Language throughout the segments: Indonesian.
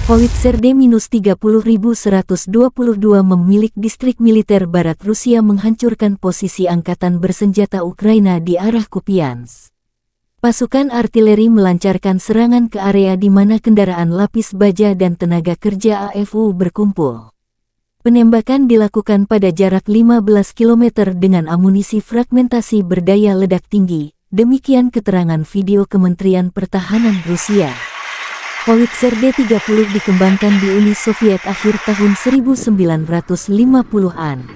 Howitzer D-30122 memilik distrik militer barat Rusia menghancurkan posisi angkatan bersenjata Ukraina di arah Kupiansk. Pasukan artileri melancarkan serangan ke area di mana kendaraan lapis baja dan tenaga kerja AFU berkumpul. Penembakan dilakukan pada jarak 15 km dengan amunisi fragmentasi berdaya ledak tinggi, demikian keterangan video Kementerian Pertahanan Rusia. Howitzer D-30 dikembangkan di Uni Soviet akhir tahun 1950-an.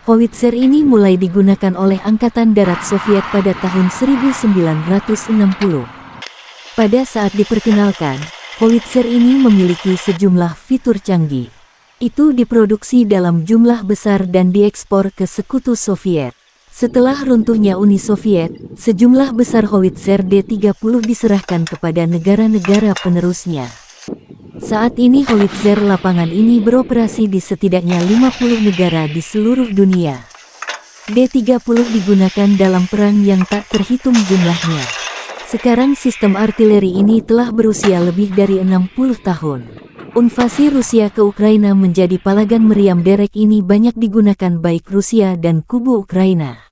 Howitzer ini mulai digunakan oleh Angkatan Darat Soviet pada tahun 1960. Pada saat diperkenalkan, howitzer ini memiliki sejumlah fitur canggih. Itu diproduksi dalam jumlah besar dan diekspor ke Sekutu Soviet. Setelah runtuhnya Uni Soviet, sejumlah besar howitzer D-30 diserahkan kepada negara-negara penerusnya. Saat ini howitzer lapangan ini beroperasi di setidaknya 50 negara di seluruh dunia. D-30 digunakan dalam perang yang tak terhitung jumlahnya. Sekarang sistem artileri ini telah berusia lebih dari 60 tahun. Invasi Rusia ke Ukraina menjadi palagan meriam derek ini banyak digunakan baik Rusia dan kubu Ukraina.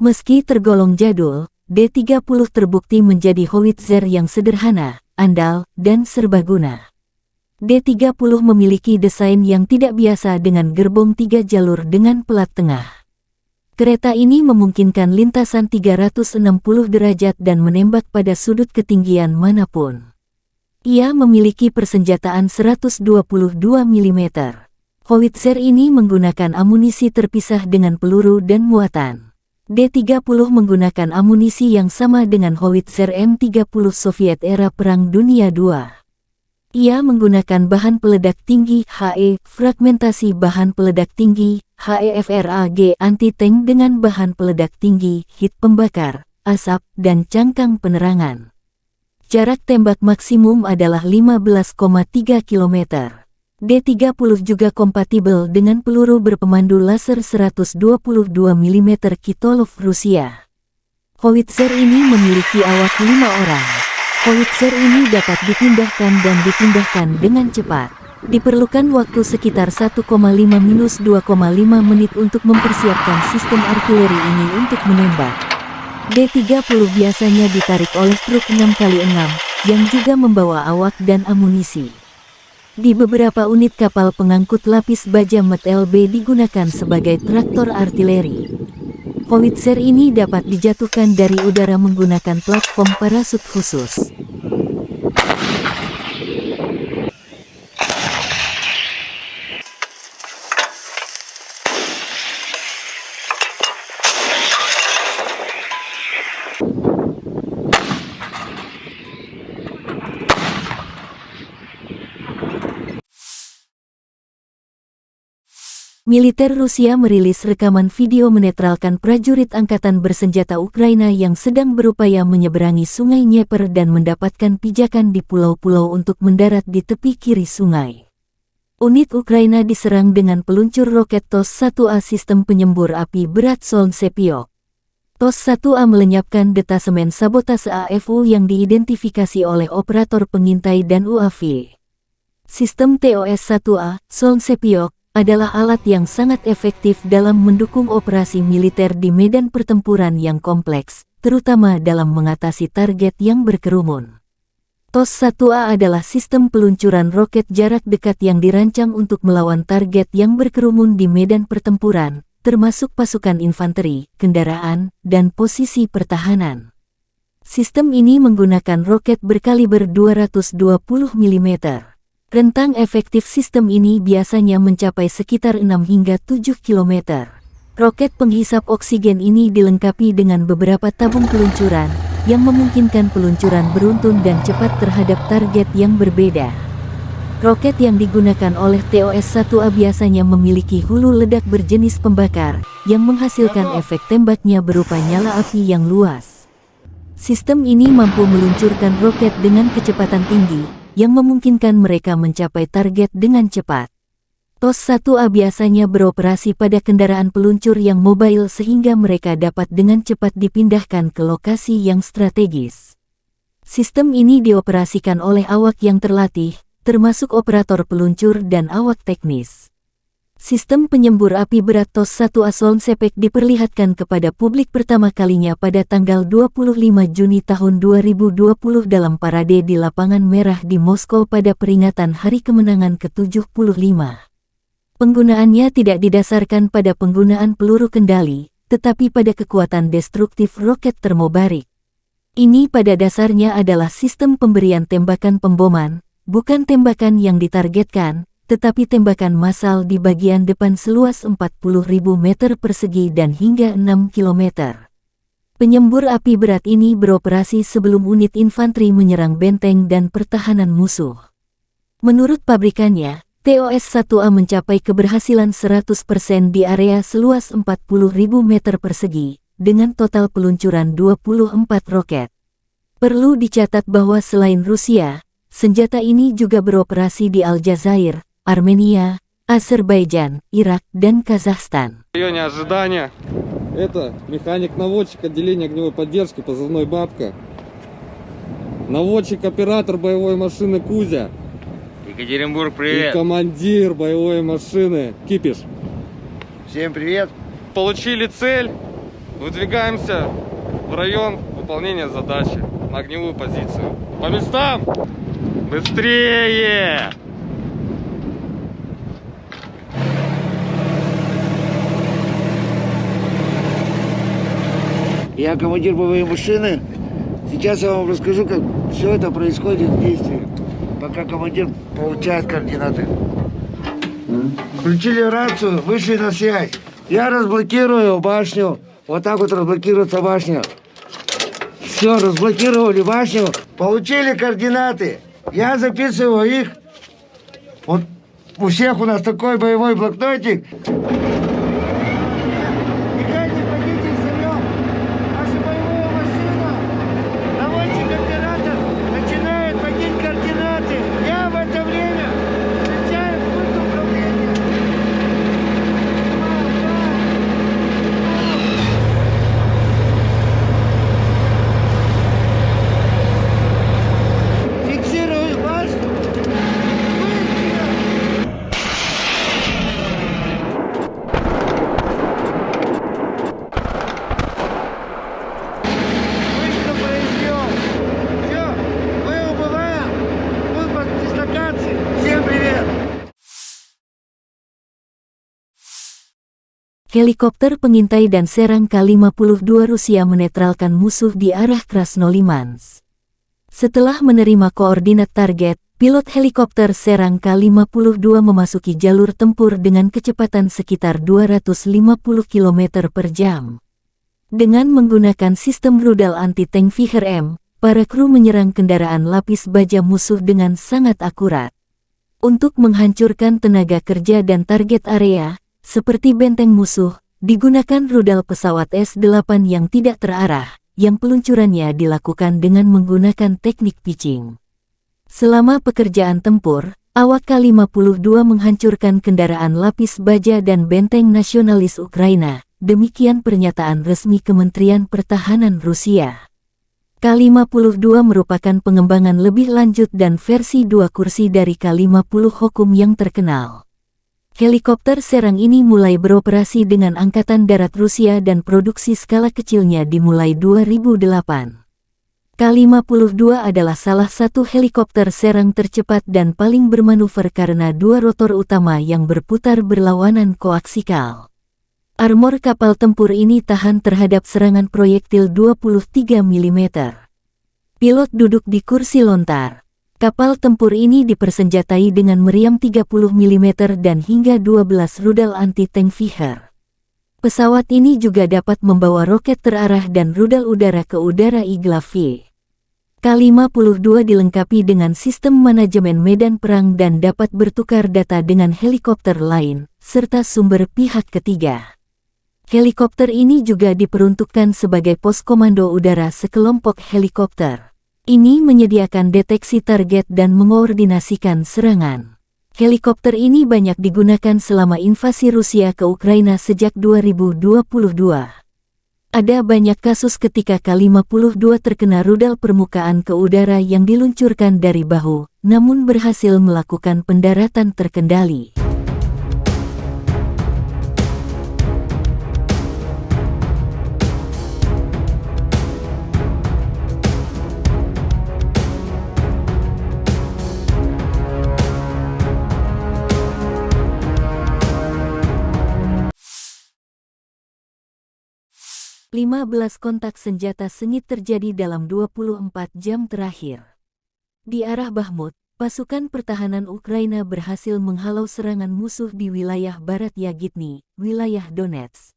Meski tergolong jadul, D-30 terbukti menjadi howitzer yang sederhana, andal, dan serbaguna. D-30 memiliki desain yang tidak biasa dengan gerbong 3 jalur dengan pelat tengah. Kereta ini memungkinkan lintasan 360 derajat dan menembak pada sudut ketinggian manapun. Ia memiliki persenjataan 122 mm. Howitzer ini menggunakan amunisi terpisah dengan peluru dan muatan. D-30 menggunakan amunisi yang sama dengan howitzer M30 Soviet era Perang Dunia II. Ia menggunakan bahan peledak tinggi HE, fragmentasi bahan peledak tinggi HEFRAG anti-tank dengan bahan peledak tinggi, hit pembakar, asap, dan cangkang penerangan. Jarak tembak maksimum adalah 15,3 km. D-30 juga kompatibel dengan peluru berpemandu laser 122 mm Kitolov Rusia. Howitzer ini memiliki awak 5 orang. Howitzer ini dapat dipindahkan dan dipindahkan dengan cepat. Diperlukan waktu sekitar 1,5–2,5 menit untuk mempersiapkan sistem artileri ini untuk menembak. D-30 biasanya ditarik oleh truk 6x6, yang juga membawa awak dan amunisi. Di beberapa unit kapal pengangkut lapis baja MT-LB digunakan sebagai traktor artileri. Howitzer ini dapat dijatuhkan dari udara menggunakan platform parasut khusus. Militer Rusia merilis rekaman video menetralkan prajurit angkatan bersenjata Ukraina yang sedang berupaya menyeberangi Sungai Dnieper dan mendapatkan pijakan di pulau-pulau untuk mendarat di tepi kiri sungai. Unit Ukraina diserang dengan peluncur roket TOS-1A sistem penyembur api berat Solntsepyok. TOS-1A melenyapkan detasemen sabotase AFU yang diidentifikasi oleh operator pengintai dan UAV. Sistem TOS-1A, Solntsepyok, adalah alat yang sangat efektif dalam mendukung operasi militer di medan pertempuran yang kompleks, terutama dalam mengatasi target yang berkerumun. TOS-1A adalah sistem peluncuran roket jarak dekat yang dirancang untuk melawan target yang berkerumun di medan pertempuran, termasuk pasukan infanteri, kendaraan, dan posisi pertahanan. Sistem ini menggunakan roket berkaliber 220 mm. Rentang efektif sistem ini biasanya mencapai sekitar 6 hingga 7 km. Roket penghisap oksigen ini dilengkapi dengan beberapa tabung peluncuran, yang memungkinkan peluncuran beruntun dan cepat terhadap target yang berbeda. Roket yang digunakan oleh TOS-1A biasanya memiliki hulu ledak berjenis pembakar, yang menghasilkan efek tembaknya berupa nyala api yang luas. Sistem ini mampu meluncurkan roket dengan kecepatan tinggi, yang memungkinkan mereka mencapai target dengan cepat. TOS-1A biasanya beroperasi pada kendaraan peluncur yang mobile sehingga mereka dapat dengan cepat dipindahkan ke lokasi yang strategis. Sistem ini dioperasikan oleh awak yang terlatih, termasuk operator peluncur dan awak teknis. Sistem penyembur api berat TOS-1 Aslon Sepek diperlihatkan kepada publik pertama kalinya pada tanggal 25 Juni tahun 2020 dalam parade di Lapangan Merah di Moskow pada peringatan Hari Kemenangan ke-75. Penggunaannya tidak didasarkan pada penggunaan peluru kendali, tetapi pada kekuatan destruktif roket termobarik. Ini pada dasarnya adalah sistem pemberian tembakan pemboman, bukan tembakan yang ditargetkan, tetapi tembakan massal di bagian depan seluas 40.000 meter persegi dan hingga 6 kilometer. Penyembur api berat ini beroperasi sebelum unit infanteri menyerang benteng dan pertahanan musuh. Menurut pabrikannya, TOS-1A mencapai keberhasilan 100% di area seluas 40.000 meter persegi, dengan total peluncuran 24 roket. Perlu dicatat bahwa selain Rusia, senjata ini juga beroperasi di Aljazair, Armenia, Azerbaijan, Irak, dan Kazakhstan. В районе ожидания. Это механик-наводчик отделения огневой поддержки, позывной «Бабка». Наводчик-оператор боевой машины «Кузя». Екатеринбург, И привет. командир боевой машины «Кипиш». Всем привет! Получили цель. Выдвигаемся в район выполнения задачи на огневую позицию. По местам! Быстрее! Я командир боевой машины. Сейчас я вам расскажу, как все это происходит в действии, пока командир получает координаты. Включили рацию, вышли на связь. Я разблокирую башню. Вот так вот разблокируется башня. Все, разблокировали башню. Получили координаты. Я записываю их. Вот у всех у нас такой боевой блокнотик. Helikopter pengintai dan serang K-52 Rusia menetralkan musuh di arah Krasnolimansk. Setelah menerima koordinat target, pilot helikopter serang K-52 memasuki jalur tempur dengan kecepatan sekitar 250 km per jam. Dengan menggunakan sistem rudal anti-tank Viher-M, para kru menyerang kendaraan lapis baja musuh dengan sangat akurat. Untuk menghancurkan tenaga kerja dan target area, seperti benteng musuh, digunakan rudal pesawat S-8 yang tidak terarah, yang peluncurannya dilakukan dengan menggunakan teknik pitching. Selama pekerjaan tempur, awak K-52 menghancurkan kendaraan lapis baja dan benteng nasionalis Ukraina, demikian pernyataan resmi Kementerian Pertahanan Rusia. K-52 merupakan pengembangan lebih lanjut dan versi 2 kursi dari K-50 Hokum yang terkenal. Helikopter serang ini mulai beroperasi dengan Angkatan Darat Rusia dan produksi skala kecilnya dimulai 2008. K-52 adalah salah satu helikopter serang tercepat dan paling bermanuver karena 2 rotor utama yang berputar berlawanan koaksikal. Armor kapal tempur ini tahan terhadap serangan proyektil 23 mm. Pilot duduk di kursi lontar. Kapal tempur ini dipersenjatai dengan meriam 30 mm dan hingga 12 rudal anti-tank Viher. Pesawat ini juga dapat membawa roket terarah dan rudal udara ke udara Igla-V. K-52 dilengkapi dengan sistem manajemen medan perang dan dapat bertukar data dengan helikopter lain, serta sumber pihak ketiga. Helikopter ini juga diperuntukkan sebagai pos komando udara sekelompok helikopter. Ini menyediakan deteksi target dan mengkoordinasikan serangan. Helikopter ini banyak digunakan selama invasi Rusia ke Ukraina sejak 2022. Ada banyak kasus ketika K-52 terkena rudal permukaan ke udara yang diluncurkan dari bahu, namun berhasil melakukan pendaratan terkendali. Lima belas kontak senjata sengit terjadi dalam 24 jam terakhir. Di arah Bakhmut, pasukan pertahanan Ukraina berhasil menghalau serangan musuh di wilayah barat Yagitny, wilayah Donetsk.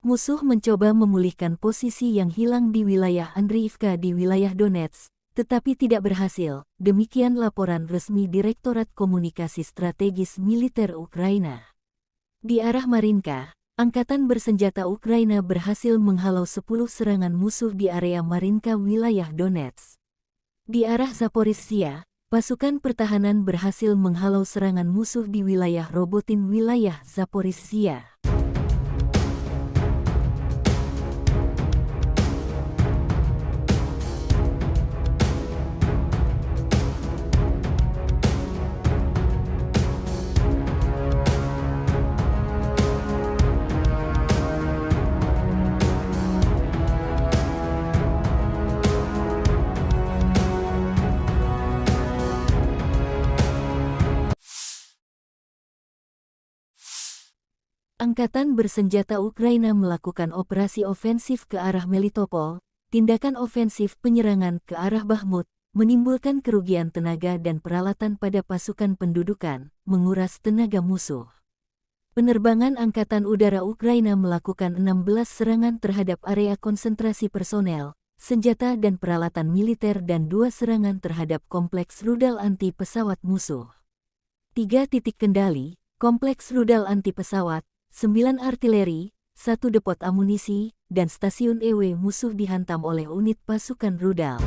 Musuh mencoba memulihkan posisi yang hilang di wilayah Andriivka di wilayah Donetsk, tetapi tidak berhasil. Demikian laporan resmi Direktorat Komunikasi Strategis Militer Ukraina. Di arah Marinka, Angkatan bersenjata Ukraina berhasil menghalau 10 serangan musuh di area Marinka wilayah Donetsk. Di arah Zaporizhzhia, pasukan pertahanan berhasil menghalau serangan musuh di wilayah Robotin wilayah Zaporizhzhia. Angkatan bersenjata Ukraina melakukan operasi ofensif ke arah Melitopol. Tindakan ofensif penyerangan ke arah Bakhmut menimbulkan kerugian tenaga dan peralatan pada pasukan pendudukan, menguras tenaga musuh. Penerbangan Angkatan Udara Ukraina melakukan 16 serangan terhadap area konsentrasi personel, senjata dan peralatan militer dan 2 serangan terhadap kompleks rudal anti pesawat musuh. 3 titik kendali, kompleks rudal anti pesawat, 9 artileri, 1 depot amunisi, dan stasiun EW musuh dihantam oleh unit pasukan rudal.